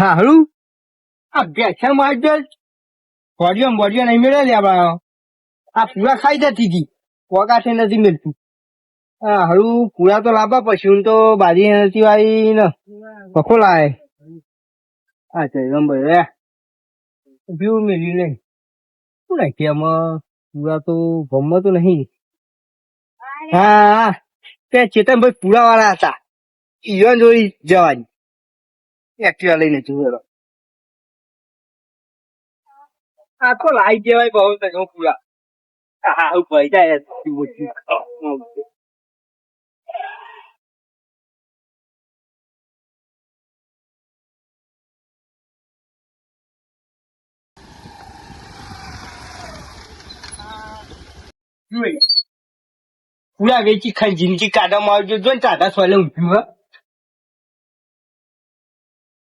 હા હરું આ બેઠા માં બોડીઓ બોડીઓ નહીં મેળવે લે આ પૂરા ખાઈ જતી હતી પોગાઠે નથી મેળતું. હા હરું પૂરા તો લાવવા પછી હું તો બાજી નથી વાળી ને પખો લાવે. હા છે ભાઈ વ્યૂ મેળ્યું નહીં શું નાખી આમાં પૂરા તો ગમમાં તો નહીં. હા તે ચેતનભાઈ પૂરા વાળા હતા ઈવન જોઈ જવાની એક્ટિવા લઈને જોયેલો. આખો લાઈ દેવાય બહુ તક પૂરા. હા હું ભાઈ જાય પૂરા વેચી ખાઈ જિંદગી કાઢવામાં આવજો જો ને ચાધા સોલે ઊંધ્યું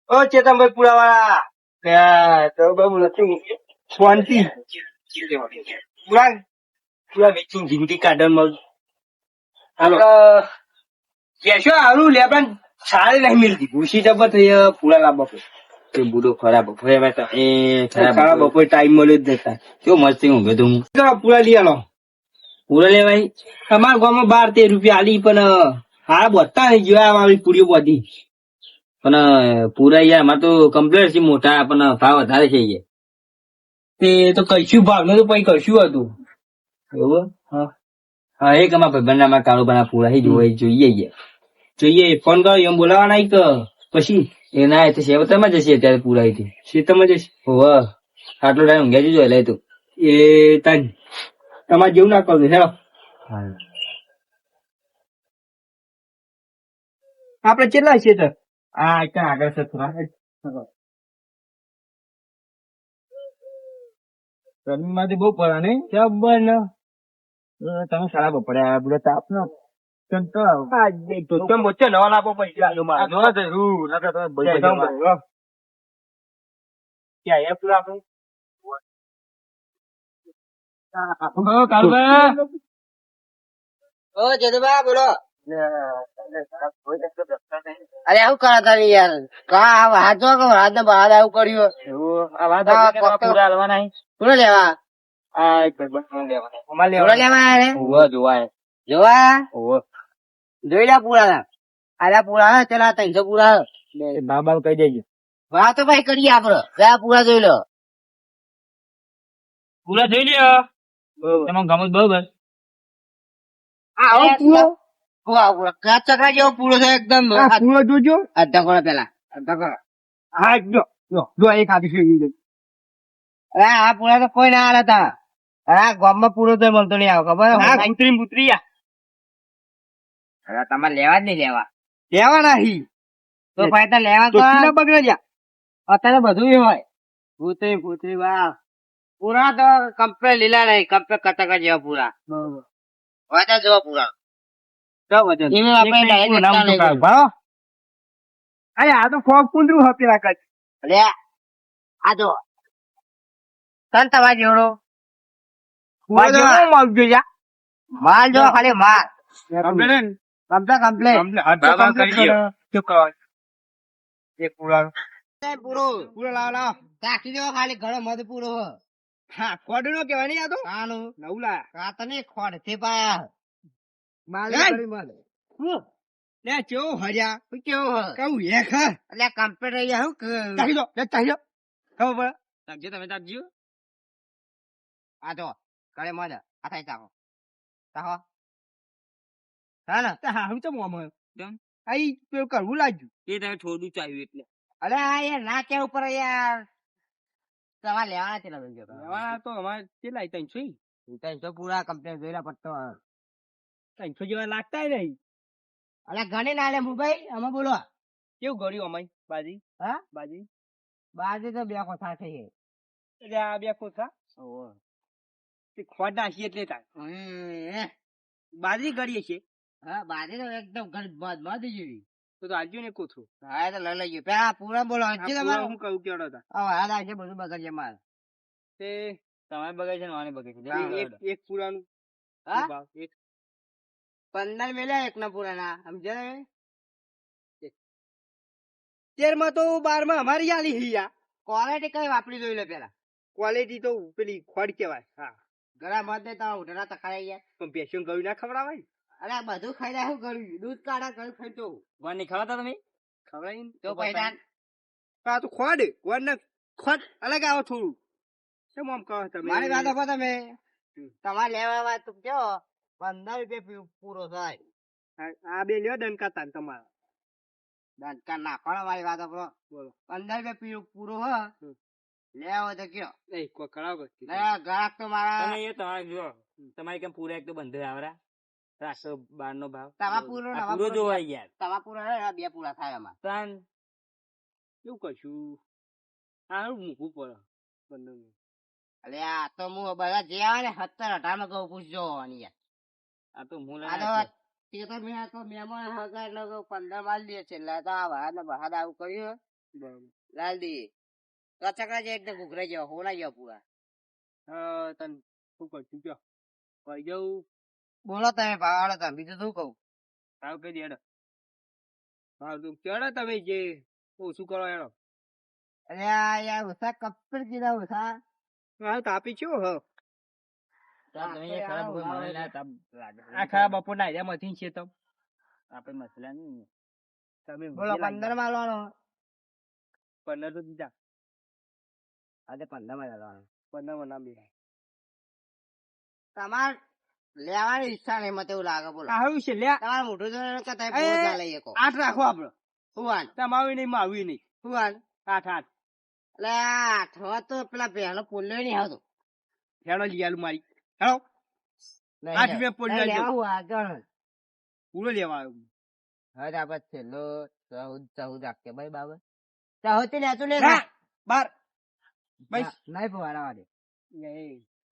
ઓ ચેતનભાઈ પૂરા વાળા તો બહુ નથી શાંતિ પૂરા પૂરા વેચી જિંદગી કાઢવામાં હાલો કેશો હારું લે પણ સારી નહીં મિલતી ભૂસી જબર થઈ પૂરા લાવવા પડે બુડો ખરાબ ખરાબ બપોર ટાઈમ મળ્યો જ નતા કેવું મસ્તી ઊંઘે તું પૂરા લઈ આલો પૂરા લેવાય અમારા ગામમાં 12-13 રૂપિયા આલી પણ હા બધા નહીં જોયા આવી પૂરીઓ બધી પણ પૂરા યાર અમારે તો કમ્પ્લેટ છે મોટા પણ ભાવ વધારે છે તે તો કઈશું ભાવ નું તો પછી કશું હતું એવું હા એક અમારા ભાઈ બનામાં કાળો બના પૂરા જોઈએ ફોન કરો એમ બોલાવા નહીં કે પછી એ ના તો શેવતમાં જશે અત્યારે પૂરા શેતમાં જશે હોવા આટલો ટાઈમ ઊંઘ્યા જજો એટલે તો એ તાન તમારે જેવું ના કરવું હેલો આપડે કેટલા છે તો હા ક્યાં આગળ છે ગરમી માંથી બહુ પડે ને જબર ને તમે સારા બપડ્યા બધા તાપ નો નવા લાવો પૈસા બોલો અરે આવું કરા તારી યાર કા હાથ હાથ બહાર આવું કર્યું પૂરો લેવા જોવા જોઈ લે પૂરા આલા પૂરા ચલા 300 પૂરા બાબા કહી દેજો વાહ તો ભાઈ કરીએ આપડે ગયા પૂરા જોઈ લો પૂરા જોઈ લ્યો એમાં ગમત બરોબર ચકરા જેવો પૂરો છે એકદમ પૂરો જોજો અડધા કરો પેલા અડધા કરો હા જો એક હાથી અરે આ પૂરા તો કોઈ ના હાલ હતા અરે ગામમાં પૂરો તો મળતો નહીં આવો ખબર પુત્રી અરે તમારે લેવા જ નહીં લેવા નહીં તો ભાઈ તો લેવા તો બગડે જા અત્યારે બધું હોય પુત્રી વાહ પૂરા તો કમ્પ્લેટ લીલા નહીં કમ્પ્લેટ કટકા જેવા પૂરા હોય તો જો પૂરા આ તો ફોગ કુંદરું હપેલા કચ્છ લે આ જો તન તમારે જેવડો માલ જો ખાલી માલ કમ્પ્લેટ પૂરો લાવ રાખી દેવો ખાલી ઘણો મત પૂરો હા ખોડ નો કેવાય નઈ આ તો નવલા તને ખોડ તે પાયા માલ લે કેવો હર્યા કેવો કહું એક એટલે કમ્પ્લીટ રહી હું ચાહી દો ખબર પડે તમે તાકજો આ તો કરે મજા આ થાય ચાહો ચાહો હા ને હું તો મોમ આઈ પેલું કરવું લાગ્યું એ તમે થોડું ચાવ્યું એટલે અરે આ યાર ના કે ઉપર યાર તમારે લેવાના છે લેવાના તો અમારે કેટલા 300 પૂરા કમ્પ્લીટ જોયેલા પટ્ટો 300 જેવા લાગતા નહીં અરે ઘણી ના લે મુંબઈ અમે બોલો કેવું ગળ્યું અમારી બાજી હા બાજી તો 2 કોઠા છે એટલે આ 2 કોઠા ખોટ નાખીએ એટલે થાય બાજી ગળીએ છે હા બાજી તો એકદમ મધ જેવી તો આજુ ને કોથું હા તો લઈ લઈએ પેલા પૂરા બોલો તમારે હું કહું કેવડો હતા હા આ છે બધું બગડ છે મારે તે તમારે બગડ છે ને આને બગડ છે એક પૂરાનું હા 15 મેલ્યા એક ના પૂરા ના સમજ્યા 13 તો 12 અમારી આલી હી યાર. ક્વોલિટી કઈ વાપરી જોઈ લે પેલા. ક્વોલિટી તો પેલી ખોડ કેવાય. હા, ઘણા મત દે તો ઉઠરા તખાય યાર. પણ ભેંસું ગયું ના ખવડાવાય ને. અરે આ બધું ખાઈ રહ્યા શું કર્યું? દૂધ કાઢા કર્યું ખાઈ તો. વાની ખવાતા તમે ખવડાવીને તો પૈસા આ તો ખોડ ને ખોડ અલગ આવો થોડું. કેમ આમ કહો તમે? મારી વાત આપો તમે. હમ. તમારે લેવા વાત કયો 15 રૂપિયા પૂરો થાય. આ બે લ્યો દનકા તાન તમારા. દંડકા નાખવાનો મારી વાત આપો. બોલો. 15 રૂપિયા પૂરો હ હમ. લેવા હોય તો કયો. એ કોઈ કરાવો કે ગ્રાહક તો મારા તમે એ તમારે જો તમારે કેમ પૂરા એક તો બંધ આવરા 712 નો ભાવ તમારા પૂરો આ નવા પૂરો પૂરો જોવાય યાર તમારા પૂરા હે, આ બે પૂરા થાય અમાર. તાન એવું કશું સારું મૂકવું પડે 15. અલે આ તો હું બધા જે આવે ને 17-18 માં કહું પૂછજો આની યાર. આ તો હું આ તો તે તો મેં આ તો મહેમાન હગા એટલે કહું 15 માલ દે છે એટલે આ તો આ વાહન ને બહાર આવું કર્યું બરાબર. લાલ દી કચકડા જે એકદમ ઘૂઘરા જેવા હોના જેવા પૂરા. તન શું કરશું કયો કહી જાઉં બોલો તમે ભાવાડો તમે બીજું શું કહું. સાવ કહી દેડો. હા તું કેડો તમે જે ઓછું કરો એનો. અરે આ યાર ઉષા કપડ કીધા ઉષા. હા તાપી છો હ તમે એ ખરાબ કોઈ મને ના તાપ લાગે આ ખરા બપોર ના આયા મથી છે તમ આપણે મસલા નહીં તમે બોલો 15 માં લેવાનો. 15 તો દીધા. આજે 15 માં લેવાનો. 15 માં ના બે તમાર લેવાની ઈચ્છા નહીં મતે એવું લાગે. બોલો સારું છે લ્યા. તમારે મોટું જો કે તમે પૂરો ના લઈ શકો. 8 રાખો આપડે. હું વાન તમાવી નહીં માવી નહીં. હું વાન 8 એટલે આ થવા તો પેલા પહેલો પોલ્યો નહીં આવતો. હેડો લીયાલું મારી હેડો 8 રૂપિયા પોલ્યો નહીં લેજો. લેવા હું આગળ પૂરો લેવા આવ્યો. હવે આપણે છેલ્લો 14 રાખીએ ભાઈ બાબા. 14 થી લેતું લે ના 12 બસ નહીં પવાડા દે.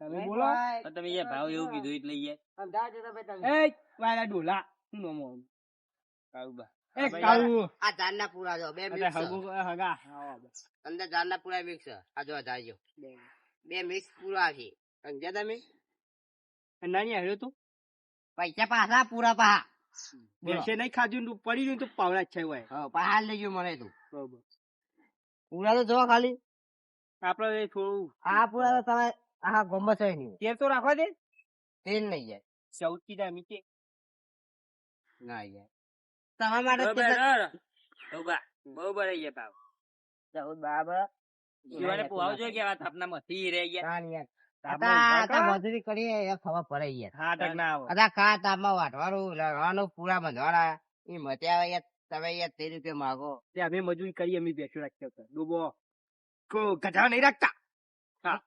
તમે બોલો. પણ તમે એ ભાવ એવું કીધું એટલે યાર સમજાવજો તો ભાઈ તમે. એ વાલા ડોલા શું નામ આવું? કાળુબા. એ ભાઈ, કાળુ આ ધાનના પૂરા જો બે અરે મિક્સ હગુ હગા આવો બસ. અંદર ધાનના પૂરા મિક્સ આ જો ધારજો બે મિક્સ પૂરા છે. સમજ્યા તમે? નાની આવ્યો તું પૈસા પાછા પૂરા પાહા. બેસે નહીં ખાધું ને પડી ગયું તો પાવડા જ છે હોય. હા પાહા લઈ ગયો મને તું. બરોબર. પૂરા તો જો ખાલી આપડે થોડું આ પૂરા તો તમે આખા ગોમ્બસ હોય નહીં. તેલ તો રાખવા દે. તેલ નહીં જાય 14 કીધા મીચે. ના જાય તમારા માટે બરોબર કેટલા- બરોબર છે ભાવ 14 બરાબર. શિવાને પુઆવ જોઈએ કે આ તાપના મથી રહે યાર તાન યાર. તાપમાં આતા મજૂરી કરીએ એ ખબર પડે યાર. હા ટક ના આવે. અદા ખા તાપમાં વાટવાનું લડવાનું પૂરા બંધવાના એ મતે આવે યાર. તમે યાર 13 રૂપિયા માગો. તે અમે મજૂરી કરીએ અમે બેસો રાખ્યો હતો ડૂબો કો ગધા નહીં રાખતા.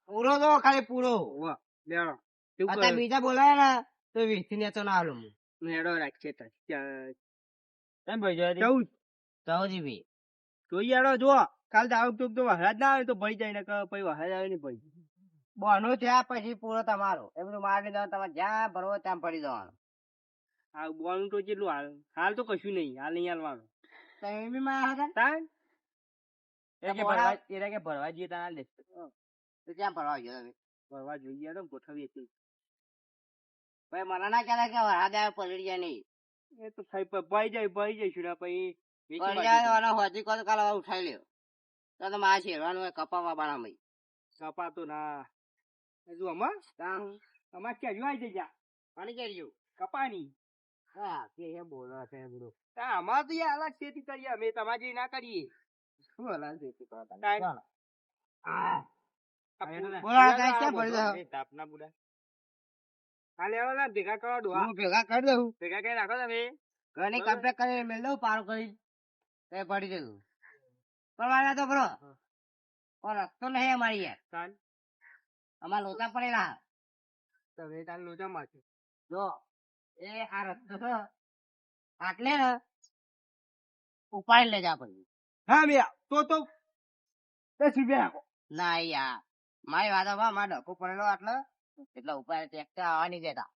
પૂરો તો ખાલી પૂરો. વાહ લેણો તું અત્યારે બીજા બોલાય ને તો 20 ને તો ના આલું હું. નેડો રાખશે તો કેમ ભાઈ જોયા 14 14 બી જોઈએ હેડો જો કાલ દાવ તો વરસાદ ના આવે તો ભરી જાય ને પછી વરસાદ આવે ને પછી બોનું થયા પછી પૂરો તમારો એમનું મારી દેવાનું. તમારે જ્યાં ભરવો ત્યાં પડી જવાનું. આ બોલનું તો કેટલું હાલ તો કશું નહીં હાલ નહીં હાલવાનું. તમે બી મારા હતા ને? તાન કે ભરવા જઈએ તાના લે તો ત્યાં ભરવા ગયો તમે. ભરવા જોઈએ હેડો ગોઠવીએ છીએ. ભાઈ મને ના કહેતા કે વરસાદ આવે પલળી જાય નહીં. એ તો થઈ ભરી જઈશું ને પછી વેચી પલળી બાજુ જાય તો હોજી કોલ કાલ હવે ઉઠાઈ લ્યો. તો મારે છેડવાનું હોય કપાવા બાણામાં. કપાતો ના હજુ અમાર ક્યાં જોઈ જઈ પાણી કેરીયું. કપાની હા કે એ બોલો છે બધું. અમાર તો યાર અલગ ખેતી કરીએ અમે તમારી જેવી ના કરીએ. શું હલાલ છે તે કરો તમે? કાંઈ. ચાલો. હા. આ બોલો આ કાંઈ ક્યાં ભરી દો? તાપના પૂરા હા લેવા ના ભેગા કરો ડોહા હું ભેગા કરી દઉં. ભેગા કરી રાખો તમે. ઘરની કમ્પ્લેટ કરીને મેળ દઉં પારો કરી. તો એ પડી જતું. પણ વાળા તો બરો. પણ રસ્તો નહીં અમારી યાર. તાન અમારા લોચા પડેલા. તમે તાન લોચા મારશો. જો એ આ રસ્તો છે આટલે ને ઉપાડી લેજા પછી. હા મેં તો 10 રૂપિયા રાખો. ના યાર મારી વાત હવે મારો ડખો પડેલો આટલો એટલે ઉપાય ટ્રેક્ટર આવવા નહીં દેતા.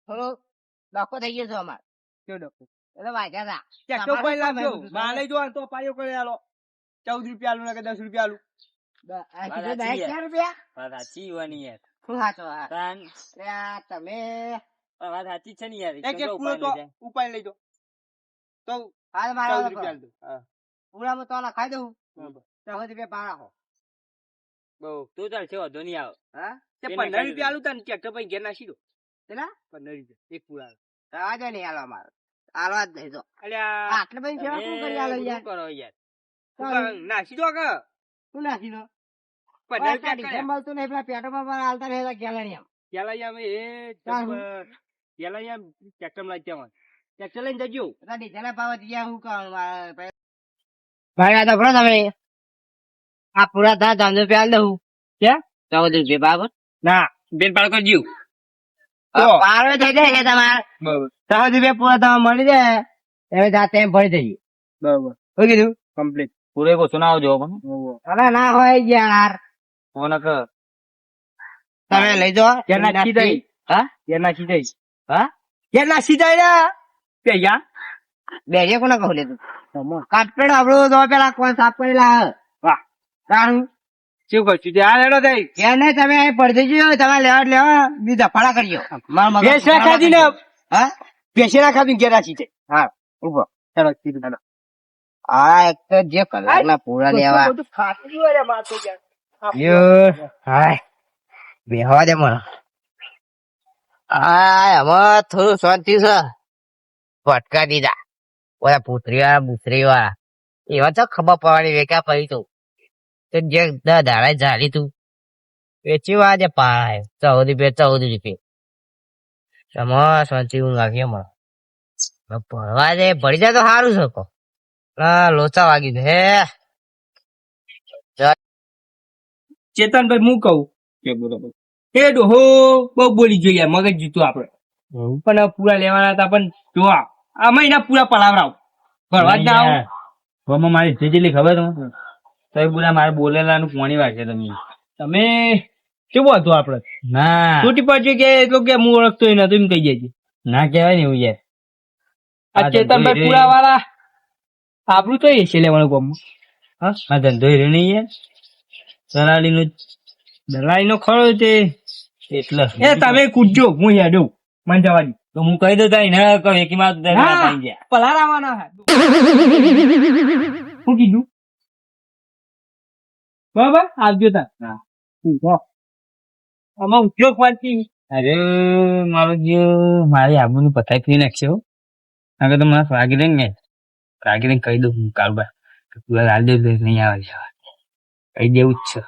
થોડો ડખો થઈ ગયો છે અમાર કેવો ડખો? એટલે વાગ્યા ચેક તો કોઈ લાવજો માલે જો તો પાયો કરી આલો 14 રૂપિયા આલું ને કે 10 રૂપિયા આલું. હતા. રૂપિયા વાત સાચી હોવાની યાર શું સાચો હા? તાન એટલે આ તમે વાત સાચી છે ને યાર એક એક પૂરો તો ઉપાય લઈ દો તો હાલ 14 મારા રૂપિયા આલ દો. હા પૂરામાં તો ખાઈ દઉં તો સુધી બે પારા હો બહુ તું ચાલશે વાંધો નહીં આવે હા તે 15 રૂપિયા આલું તને ટ્રેક્ટર પછી ઘેર નાખી દો પેલા 15 રૂપિયા એક પૂરા આજે નહીં હાલો મારે હાલવા જ નહીં તો અલ્યા આટલે બધી સેવા શું કરી હાલો તમે યાર શું કરો યાર ચાલ. નાખી દો કે શું નાખી દો 15 રૂપિયા ડીઝલ મળતું નહીં પેલા પેટ્રોલ પર હાલતા રહેલા ગેલણી એમ પેલા ટ્રેક્ટર લાવી ત્યાં ટ્રેક્ટર લઈને જજો બધા ડીઝલ ભાવ ત્યાં શું કરવાનું મારે ભાઈ આ તો ભરો તમે આ પૂરા થા 3 રૂપિયા દઉં ક્યાં 14 રૂપિયા બરાબર ના બેન પાડ કરજો પારો થઈ જાય છે તમારે બરોબર 14 રૂપિયા પૂરા તમે મળી જાય તમે જાતે એમ ભરી જઈએ બરોબર શું કીધું કમ્પ્લીટ પૂરે કો સુનાવ જો પણ અરે ના હોય યાર ફોન કર તમે લઈ જાઓ ક્યાં નાખી દઈ હા ક્યાં નાખી દઈ હા ક્યાં નાખી દઈ રે પેયા બેજે કોને કહું લે તું કાટપેડ આપણું તો પેલા કોણ સાફ કરેલા વાહ તારું શું કરશું તે આ લેડો દઈ ક્યાં નહીં તમે અહીં પડી જજો તમે લેવા બીજા ફાળા કરજો મારા મગજ બેસ રાખા દી ને હા પેશે રાખા દી ક્યાં નાખી દઈ હા ઉભો ચાલો કીધું ચાલો આ એક તો જે કલાકના પૂરા લેવા બધું ફાટી ગયું રે માથું યાર યો હાય બેહવા દે મને હાય હવે થોડું શાંતિ છે ભટકા દીધા ઓલા પુત્રી વાળા બુતરી વાળા એવા તો ખબર પડવાની વેકા પડી તું તો જે દાડા જાલી તું વેચી વાજે પાય 14 રૂપિયા શાંતિ ઊંઘ આવી હમણાં ભરવા દે ભરી જાય તો સારું છે કો લોચા વાગી દે હે ચેતનભાઈ હું કહું કે બરોબર એ ડોહો બહુ બોલી જોઈએ યાર, મગજ જીતું આપડે પણ પૂરા લેવાના હતા પણ જો આ મહિના પૂરા પલાવરાવ ભરવા જ ના આવું મારી જેટલી ખબર તમે તો એ પૂરા મારે બોલેલા નું પોણી વાગે તમે કેવું હતું આપડે ના તૂટી પડશે કે એટલું કે હું ઓળખતો નતો એમ કહી જાય ના કેવાય ને એવું યાર આ ચેતનભાઈ પૂરા વાળા આપણું તો એ છે લેવાનું ગમ હા ધંધો એ નહીં યાર દલાલી નો ખરો તે એટલે એ તમે કૂદજો હું હેડો મને જવા દઉં તો હું કહી દઉં તારી ના કહું એકી માં પલારાવાના શું કીધું બરાબર આવજો તાર આમાં ઉપયોગ વાંચી અરે મારો જે મારી આબુ નું પતાઈ ફી નાખશે આગળ તો મને રાગી દઈને કહી દઉં હું કાલબા પૂરા હાલ દે નહીં આવે કહી દેવું જ છે